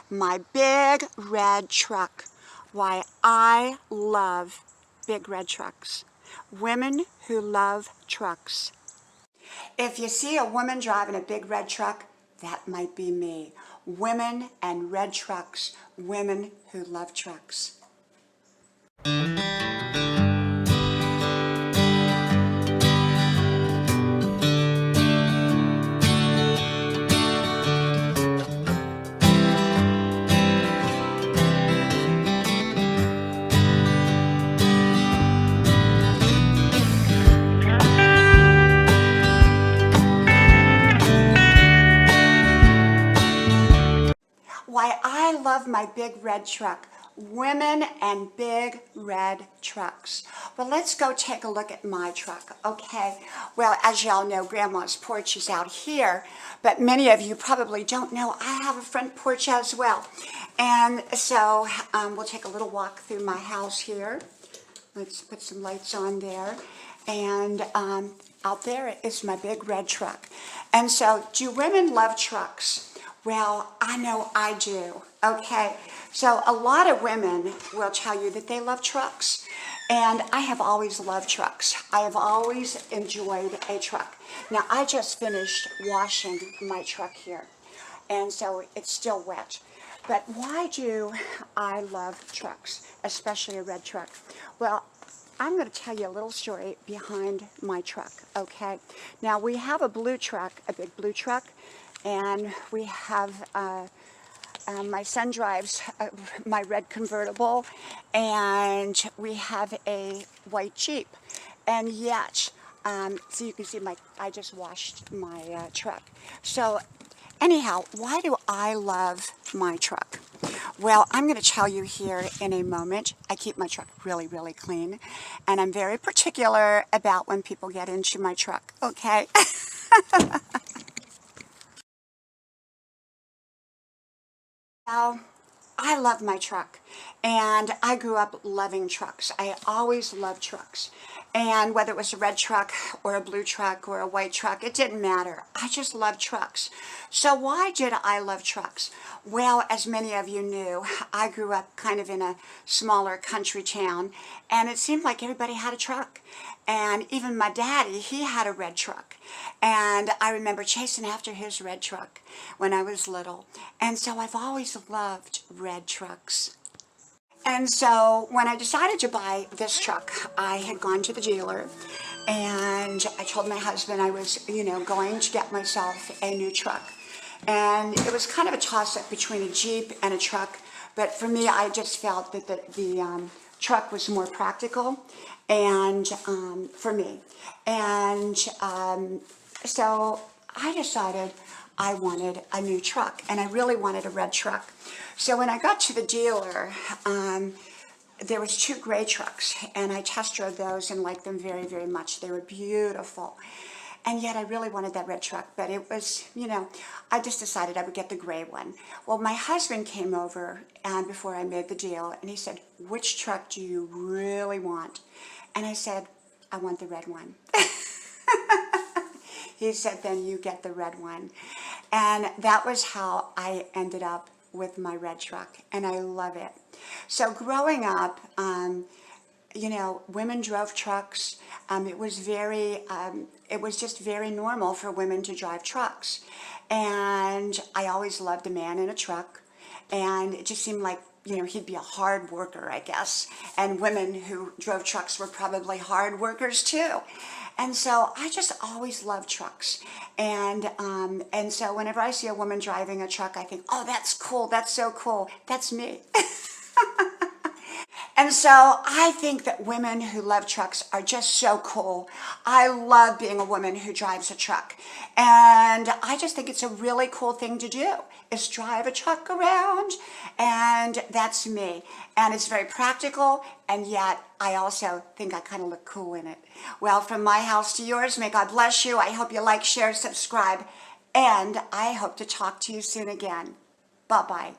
my big red truck. Why I love big red trucks. Women who love trucks. If you see a woman driving a big red truck, that might be me. Women and red trucks. Women who love trucks. Why I love my big red truck. Women and big red trucks. Well, let's go take a look at my truck, okay? Well, as y'all know, Grandma's porch is out here, but many of you probably don't know I have a front porch as well. And so we'll take a little walk through my house here. Let's put some lights on there. And out there is my big red truck. And so, do women love trucks? Well, I know I do, okay? So a lot of women will tell you that they love trucks. And I have always loved trucks. I have always enjoyed a truck. Now, I just finished washing my truck here. And so it's still wet. But why do I love trucks, especially a red truck? Well, I'm going to tell you a little story behind my truck, okay? Now, we have a blue truck, a big blue truck, and we have, my son drives my red convertible, and we have a white Jeep. And yet, so you can see I just washed my truck. So anyhow, why do I love my truck? Well, I'm going to tell you here in a moment. I keep my truck really, really clean, and I'm very particular about when people get into my truck, okay? Well, I love my truck, and I grew up loving trucks. I always loved trucks, and whether it was a red truck or a blue truck or a white truck, it didn't matter. I just loved trucks. So why did I love trucks? Well, as many of you knew, I grew up kind of in a smaller country town, and it seemed like everybody had a truck. And even my daddy, he had a red truck. And I remember chasing after his red truck when I was little. And so I've always loved red trucks. And so when I decided to buy this truck, I had gone to the dealer and I told my husband I was, going to get myself a new truck. And it was kind of a toss-up between a Jeep and a truck. But for me, I just felt that the truck was more practical and for me. And so I decided I wanted a new truck, and I really wanted a red truck. So when I got to the dealer, there was 2 gray trucks, and I test drove those and liked them very, very much. They were beautiful. And yet I really wanted that red truck, but it was, I just decided I would get the gray one. Well, my husband came over before I made the deal, and he said, "Which truck do you really want?" And I said, "I want the red one." He said, "Then you get the red one." And that was how I ended up with my red truck, and I love it. So growing up, women drove trucks. It was just very normal for women to drive trucks. And I always loved a man in a truck. And it just seemed like, he'd be a hard worker, I guess. And women who drove trucks were probably hard workers too. And so I just always loved trucks. And so whenever I see a woman driving a truck, I think, oh, that's cool. That's so cool. That's me. And so I think that women who love trucks are just so cool. I love being a woman who drives a truck. And I just think it's a really cool thing to do, is drive a truck around. And that's me. And it's very practical, and yet I also think I kind of look cool in it. Well, from my house to yours, may God bless you. I hope you like, share, subscribe, and I hope to talk to you soon again. Bye-bye.